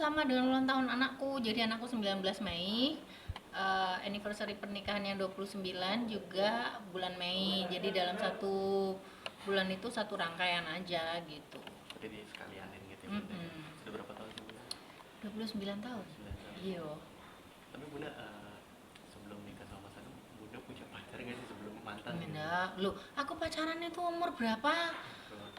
sama dengan ulang tahun anakku. Jadi anakku 19 Mei. Anniversary pernikahannya 29 juga bulan Mei. Jadi dalam satu bulan itu satu rangkaian aja gitu. Jadi sekalianin gitu ya Bunda. Mm-mm. Sudah berapa tahun sih Bunda? 29 tahun. 9 tahun. Iya. Tapi Bunda sebelum nikah sama Mas Adam, Bunda punya pacar nggak sih sebelum mantan gitu? Enggak, lu aku pacaran itu umur berapa? Keluar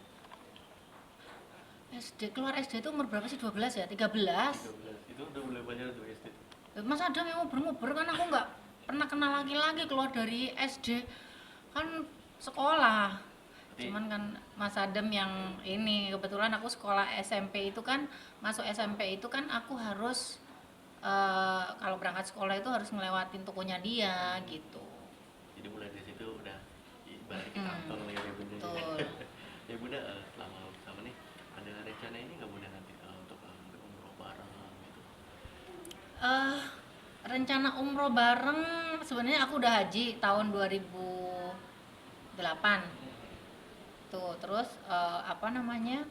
Keluar SD itu umur berapa sih? 12 ya? 13? 13, itu udah mulai pacaran tuh SD. Mas Adam yang ngobrol-ngobrol kan aku nggak pernah kenal laki-laki keluar dari SD kan sekolah. Berarti Cuman kan Mas Adam yang ini kebetulan aku sekolah SMP itu kan masuk SMP itu kan aku harus kalau berangkat sekolah itu harus ngelewatin tokonya dia gitu. jadi mulai dari situ udah ibaratnya kita Mm-mm. abang lah ya Bunda. Betul. Ya Bunda, selama sama nih ada rencana ini nggak Bunda nanti untuk umroh bareng gitu? eh Rencana umroh bareng sebenarnya aku udah haji tahun 2008 tuh. Terus apa namanya,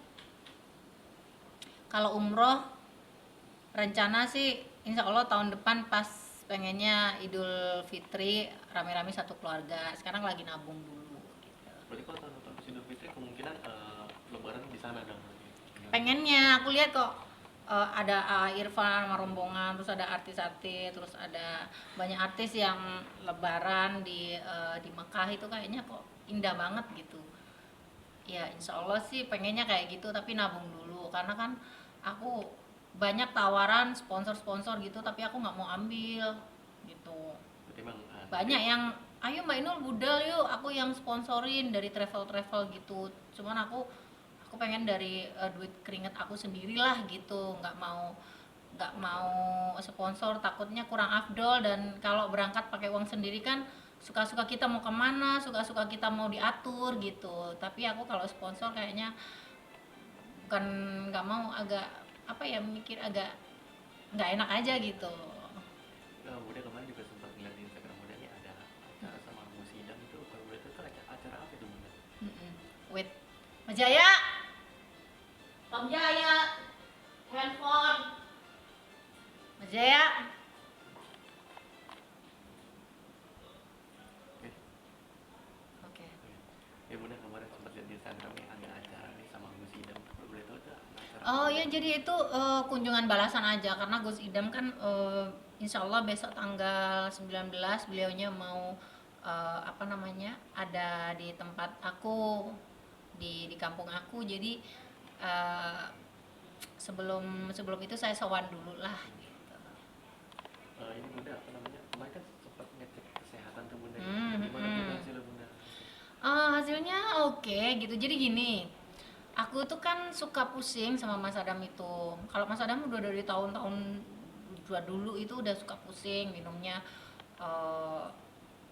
kalau umroh rencana sih insya Allah tahun depan pas pengennya Idul Fitri rame-rame satu keluarga. Sekarang lagi nabung dulu gitu. Berarti kalau tahun Idul Fitri kemungkinan lebaran di sana dong berarti. Pengennya aku lihat kok ada Irfan sama rombongan, terus ada artis-artis, terus ada banyak artis yang lebaran di Mekah itu kayaknya kok indah banget gitu. Ya insya Allah sih pengennya kayak gitu, tapi nabung dulu karena kan aku banyak tawaran sponsor-sponsor gitu tapi aku nggak mau ambil gitu. Berarti emang nanti Banyak yang ayo Mbak Inul budal yuk, aku yang sponsorin dari travel-travel gitu. Cuman aku pengen dari duit keringet aku sendirilah gitu, nggak mau sponsor, takutnya kurang afdol. Dan kalau berangkat pakai uang sendiri kan suka-suka kita mau kemana, suka-suka kita mau diatur gitu. Tapi aku kalau sponsor kayaknya bukan nggak mau, agak apa ya, mikir agak nggak enak aja gitu. Bunda kemarin juga sempat ngeliat di Instagram Bunda nih ada acara sama Mus Idam itu, kalau Bunda itu acara apa itu Bunda? Mm-mm. Wait, Mas Jaya, Tom Jaya, handphone, Mas Jaya. Oke. Oke. Ya Bunda kemarin sempat lihat di Instagram nih ada acara nih sama Mus Idam. Kalau boleh tahu itu acara apa Oh Bunda? ya, jadi itu kunjungan balasan aja karena Gus Idam kan insya Allah besok tanggal 19 beliaunya mau apa namanya, ada di tempat aku, di kampung aku. Jadi eh, sebelum sebelum itu saya sowan dulu lah gitu. Ini Bunda apa namanya? Kemarin kan sempat ngecek kesehatan tuh Bunda. Hmm, Gimana Bunda hmm. hasilnya Bunda? Hasilnya oke gitu. Jadi gini, aku tuh kan suka pusing sama Mas Adam itu. Kalau Mas Adam udah dari tahun-tahun dulu itu udah suka pusing minumnya, eh,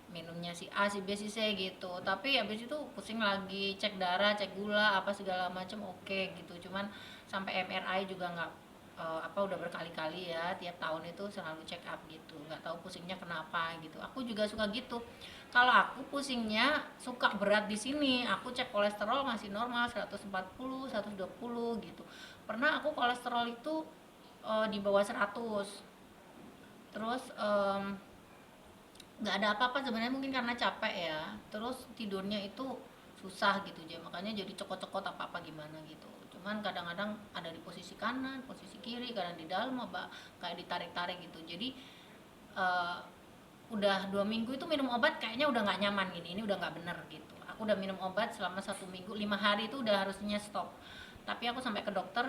minumnya si A, si B, si C gitu. Tapi habis itu pusing lagi, cek darah, cek gula, apa segala macam oke gitu. Cuman sampai MRI juga nggak, apa, udah berkali-kali ya, tiap tahun itu selalu check up gitu. Nggak tahu pusingnya kenapa gitu. Aku juga suka gitu. Kalau aku pusingnya suka berat di sini, aku cek kolesterol masih normal 140, 120 gitu. Pernah aku kolesterol itu di bawah 100. Terus nggak ada apa-apa sebenarnya, mungkin karena capek ya. Terus tidurnya itu susah gitu aja, makanya jadi cokot-cokot apa-apa gimana gitu. Cuman kadang-kadang ada di posisi kanan, posisi kiri, kadang di dalam apa kayak ditarik-tarik gitu. Jadi eh, udah 2 minggu itu minum obat kayaknya udah nggak nyaman gini, ini udah nggak bener gitu. Aku udah minum obat selama 1 minggu, 5 hari itu udah harusnya stop. Tapi aku sampai ke dokter,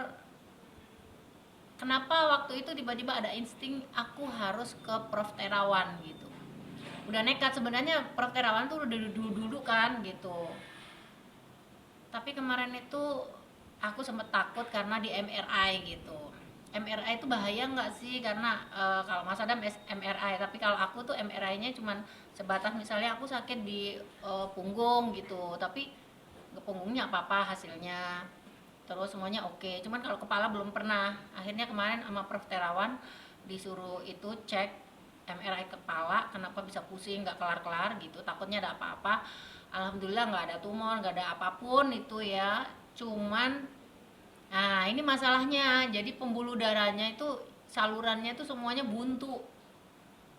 kenapa waktu itu tiba-tiba ada insting aku harus ke Prof Terawan gitu. Udah nekat sebenarnya, Prof Terawan tuh udah dulu-dulu kan gitu. Tapi kemarin itu aku sempet takut karena di MRI gitu. MRI itu bahaya nggak sih? Karena kalau Mas Adam MRI, tapi kalau aku tuh MRI-nya cuman sebatas misalnya aku sakit di punggung gitu, tapi ke punggungnya apa-apa hasilnya. Terus semuanya oke. Cuman kalau kepala belum pernah. Akhirnya kemarin sama Prof Terawan disuruh itu cek MRI kepala, kenapa bisa pusing nggak kelar-kelar gitu, takutnya ada apa-apa. Alhamdulillah nggak ada tumor, nggak ada apapun itu ya. Cuman Nah, ini masalahnya. Jadi pembuluh darahnya itu salurannya itu semuanya buntu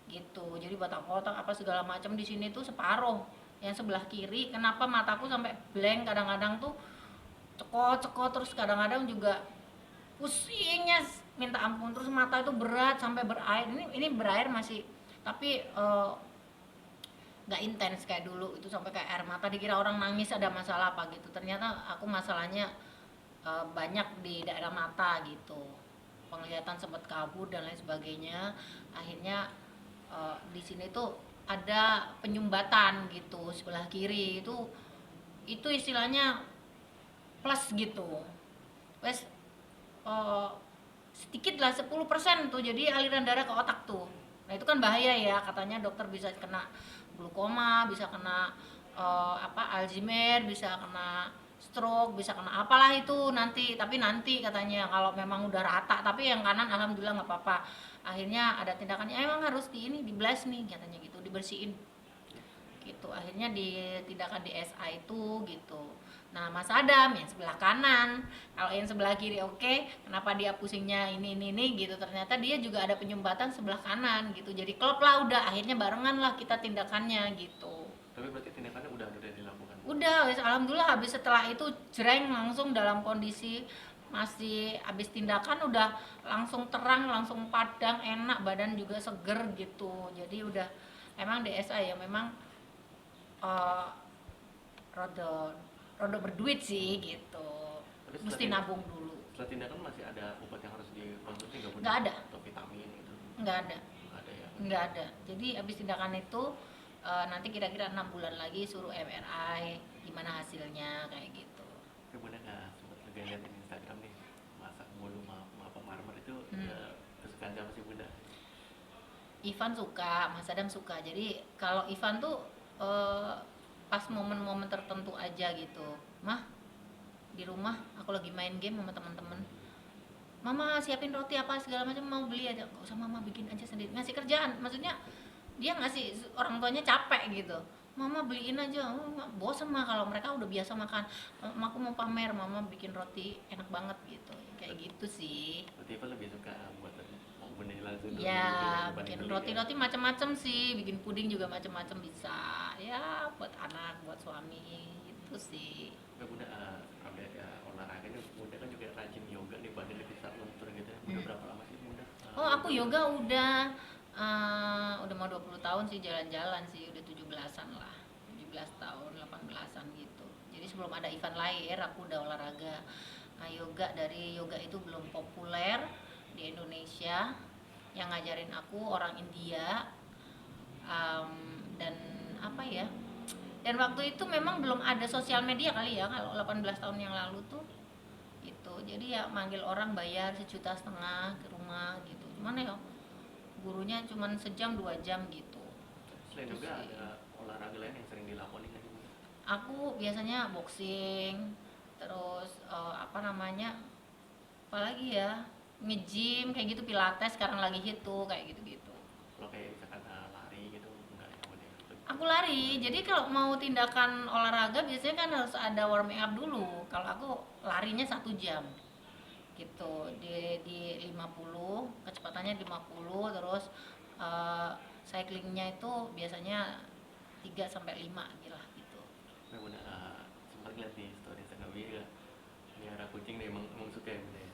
gitu. Jadi botak-botak apa segala macam di sini tuh separuh. Yang sebelah kiri, kenapa mataku sampai blank kadang-kadang tuh cekot-cekot terus kadang-kadang juga pusingnya minta ampun terus mata itu berat sampai berair. Ini berair masih tapi nggak intens kayak dulu itu sampai kayak air mata dikira orang nangis ada masalah apa gitu ternyata aku masalahnya banyak di daerah mata gitu penglihatan sempat kabur dan lain sebagainya akhirnya di sini tuh ada penyumbatan gitu sebelah kiri itu istilahnya plus gitu wes eh, sedikit lah 10% tuh jadi aliran darah ke otak tuh nah itu kan bahaya ya katanya dokter bisa kena glukoma bisa kena apa Alzheimer bisa kena stroke bisa kena apalah itu nanti tapi nanti katanya kalau memang udah rata tapi yang kanan alhamdulillah nggak apa-apa akhirnya ada tindakannya emang harus di ini di blast nih katanya gitu dibersihin gitu akhirnya di tindakan di SA itu gitu nah Mas Adam yang sebelah kanan kalau yang sebelah kiri oke kenapa dia pusingnya ini gitu ternyata dia juga ada penyumbatan sebelah kanan gitu jadi klop lah udah akhirnya barengan lah kita tindakannya gitu Tapi berarti tindakannya udah dilakukan. udah wes alhamdulillah habis setelah itu jreng langsung dalam kondisi masih habis tindakan udah langsung terang langsung padang enak badan juga seger gitu jadi udah emang DSA ya memang eh rada rada berduit sih gitu Tapi mesti nabung dulu setelah tindakan masih ada obat yang harus dikonsumsi nggak Bunda? nggak ada Atau vitamin gitu? nggak ada Nggak ada ya. nggak ada jadi habis tindakan itu nanti kira-kira 6 bulan lagi suruh MRI gimana hasilnya kayak gitu Tapi Bunda nggak sempat juga lihat di Instagram nih masak bolu apa marmer itu kesukaan siapa sih Bunda? Ivan suka Mas Adam suka jadi kalau Ivan tuh eh, pas momen-momen tertentu aja gitu mah di rumah aku lagi main game sama teman-teman mama siapin roti apa segala macam mau beli aja gak usah mama bikin aja sendiri ngasih kerjaan maksudnya dia ngasih orang tuanya capek gitu mama beliin aja oh, bosan mah kalau mereka udah biasa makan aku mau pamer mama bikin roti enak banget gitu kayak gitu sih Berarti Ivan lebih suka buat mau Bunda langsung dulu ya gitu ya dibanding bikin beli ya. roti-roti macam-macam sih bikin puding juga macam-macam bisa ya buat anak buat suami itu sih Tapi Bunda kalau ada olahraga nih Bunda kan juga rajin yoga nih badannya bisa luntur gitu ya. Bunda berapa lama sih Bunda? oh aku yoga udah mau 20 tahun sih jalan-jalan sih udah 17-an lah 17 tahun 18-an gitu jadi sebelum ada event lahir aku udah olahraga nah, yoga dari yoga itu belum populer di Indonesia yang ngajarin aku orang India dan apa ya dan waktu itu memang belum ada sosial media kali ya kalau 18 tahun yang lalu tuh itu jadi ya manggil orang bayar 1,5 juta ke rumah gitu gimana ya gurunya cuma sejam 2 jam gitu Selain itu yoga sih ada olahraga lain yang sering dilakukan nggak sih Bunda? aku biasanya boxing terus apa namanya apalagi ya nge-gym kayak gitu pilates sekarang lagi hit tuh kayak gitu-gitu Kalau kayak misalkan lari gitu enggak ya Bunda? aku lari jadi kalau mau tindakan olahraga biasanya kan harus ada warming up dulu kalau aku larinya 1 jam gitu di 50 kecepatannya 50 terus cyclingnya itu biasanya 3 sampai 5 gitu Tapi Bunda sempat lihat di story Instagram dia melihara kucing nih emang suka ya Bunda ya?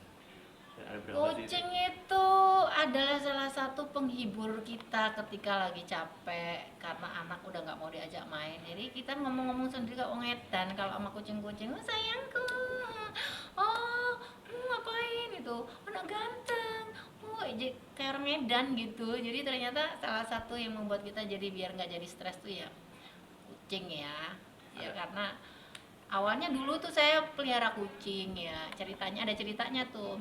Dan ada berapa sih? kucing itu adalah salah satu penghibur kita ketika lagi capek karena anak udah nggak mau diajak main jadi kita ngomong-ngomong sendiri kok ngedan kalau sama kucing-kucing oh sayangku oh ngapain itu anak ganteng oh kayak orang Medan gitu jadi ternyata salah satu yang membuat kita jadi biar nggak jadi stres tuh ya kucing ya ya karena awalnya dulu tuh saya pelihara kucing ya ceritanya ada ceritanya tuh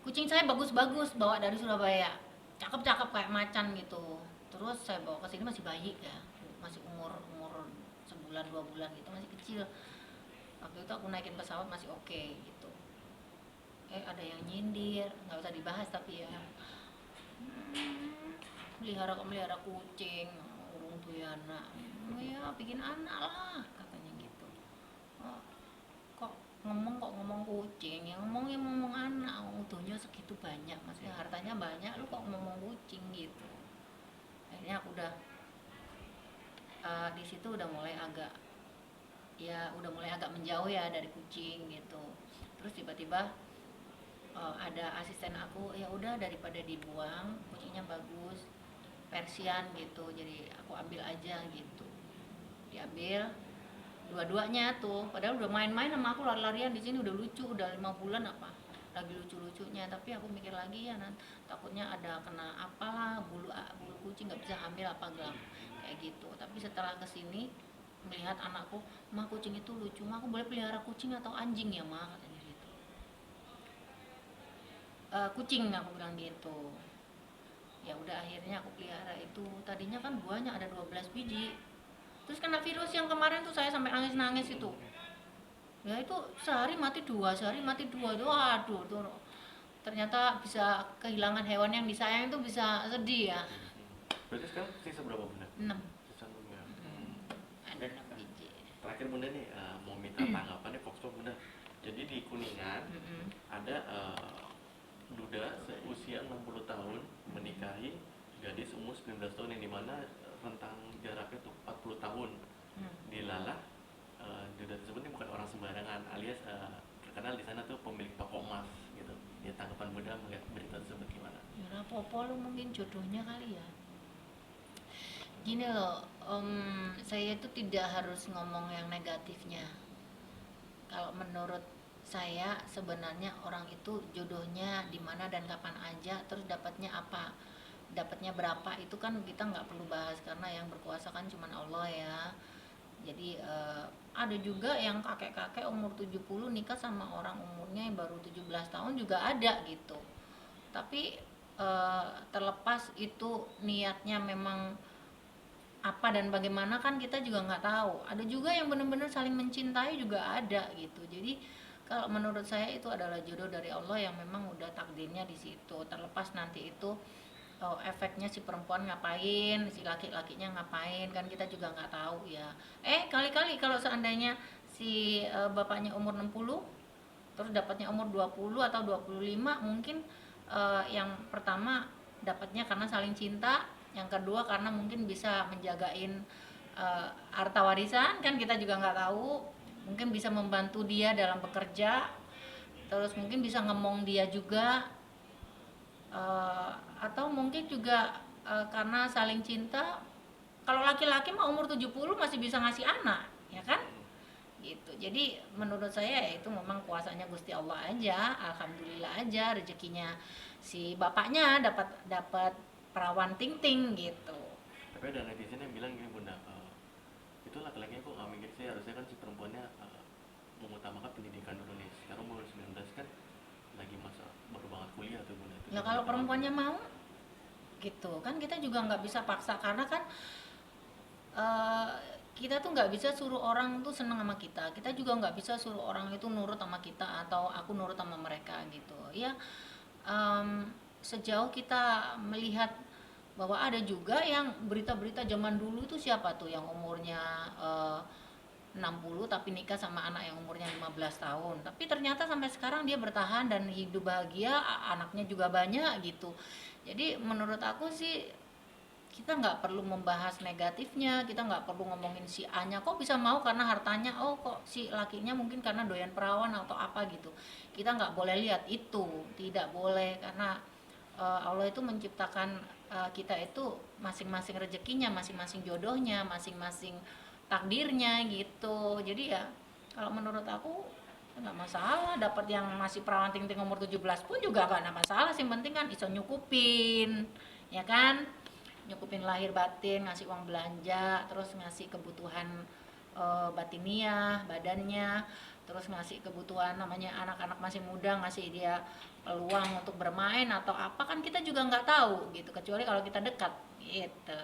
kucing saya bagus-bagus bawa dari Surabaya cakep-cakep kayak macan gitu terus saya bawa ke sini masih bayi ya masih umur umur sebulan 2 bulan gitu masih kecil waktu itu aku naikin pesawat masih oke gitu ada yang nyindir nggak usah dibahas tapi ya melihara kucing urung tuyana ya bikin anak lah katanya gitu oh, kok ngomong kok ngomong kucing, ya ngomong anak, utuhnya segitu banyak, maksudnya hartanya banyak, lu kok ngomong kucing gitu. Akhirnya aku udah di situ udah mulai agak menjauh ya dari kucing gitu. Terus tiba-tiba ada asisten aku, ya udah daripada dibuang, kucingnya bagus, Persian gitu, jadi aku ambil aja gitu. Diambil dua-duanya tuh, padahal udah main-main sama aku, lari-larian di sini udah lucu, udah 5 bulan apa lagi lucu-lucunya. Tapi aku mikir lagi ya, takutnya ada kena apalah, bulu kucing nggak bisa hamil apa gelap kayak gitu. Tapi setelah kesini melihat anakku, mah kucing itu lucu, mah aku boleh pelihara kucing atau anjing ya mah, katanya gitu. Kucing, aku bilang gitu. Ya udah akhirnya aku pelihara itu. Tadinya kan buahnya ada 12 biji, terus kena virus yang kemarin tuh saya sampai nangis-nangis itu. Ya itu sehari mati dua tuh, aduh tuh, ternyata bisa kehilangan hewan yang disayang itu bisa sedih ya. Berarti sekarang sisa berapa bunda? 6. Sisa 6 ya. Ada 6 biji. Terakhir bunda nih mau minta tanggapannya Foxpop bunda. Jadi di Kuningan ada duda seusia 60 tahun menikahi gadis umur 19 tahun yang dimana rentang jaraknya tuh 40 tahun. Dilalah duda tersebut ini bukan orang sembarangan, alias terkenal di sana tuh pemilik toko emas gitu. Ya tanggapan bunda melihat berita tersebut gimana? Ya popo lu mungkin jodohnya kali ya. Gini loh, saya itu tidak harus ngomong yang negatifnya. Kalau menurut saya sebenarnya orang itu jodohnya di mana dan kapan aja, terus dapatnya apa, dapatnya berapa, itu kan kita nggak perlu bahas karena yang berkuasa kan cuma Allah ya. Jadi ada juga yang kakek-kakek umur 70 nikah sama orang umurnya yang baru 17 tahun juga ada gitu. Tapi terlepas itu niatnya memang apa dan bagaimana kan kita juga nggak tahu. Ada juga yang benar-benar saling mencintai juga ada gitu. Jadi kalau menurut saya itu adalah jodoh dari Allah yang memang udah takdirnya di situ. Terlepas nanti itu efeknya si perempuan ngapain, si laki-lakinya ngapain, kan kita juga nggak tahu ya. Kali-kali kalau seandainya si bapaknya umur 60 terus dapatnya umur 20 atau 25, mungkin yang pertama dapatnya karena saling cinta, yang kedua karena mungkin bisa menjagain harta warisan, kan kita juga nggak tahu, mungkin bisa membantu dia dalam bekerja, terus mungkin bisa ngemong dia juga, atau mungkin juga karena saling cinta. Kalau laki-laki mah umur 70 masih bisa ngasih anak, ya kan? Gitu. Jadi menurut saya ya itu memang kuasanya Gusti Allah aja, alhamdulillah aja rezekinya si bapaknya dapat perawan ting-ting gitu. Tapi ada netizen yang bilang gini bunda, itu laki-lakinya kok nggak mikir sih, harusnya kan si perempuannya mengutamakan pendidikan dulu nih. Sekarang umur 19 kan lagi masa baru banget kuliah tuh bunda. Ya kalau perempuannya mau gitu kan, kita juga nggak bisa paksa karena kan kita tuh nggak bisa suruh orang tuh seneng sama kita juga nggak bisa suruh orang itu nurut sama kita atau aku nurut sama mereka gitu ya. Sejauh kita melihat bahwa ada juga yang berita-berita zaman dulu itu, siapa tuh yang umurnya 60 tapi nikah sama anak yang umurnya 15 tahun, tapi ternyata sampai sekarang dia bertahan dan hidup bahagia, anaknya juga banyak gitu. Jadi menurut aku sih kita nggak perlu membahas negatifnya, kita nggak perlu ngomongin si A nya kok bisa mau karena hartanya, oh kok si lakinya mungkin karena doyan perawan atau apa gitu. Kita nggak boleh lihat itu, tidak boleh, karena Allah itu menciptakan kita itu masing-masing rezekinya, masing-masing jodohnya, masing-masing takdirnya gitu. Jadi ya kalau menurut aku nggak masalah dapat yang masih perawan ting-ting umur 17 pun juga nggak ada masalah, sih penting kan iso nyukupin, ya kan, nyukupin lahir batin, ngasih uang belanja, terus ngasih kebutuhan batiniah badannya, terus ngasih kebutuhan namanya anak-anak masih muda, ngasih dia peluang untuk bermain atau apa, kan kita juga nggak tahu gitu, kecuali kalau kita dekat gitu.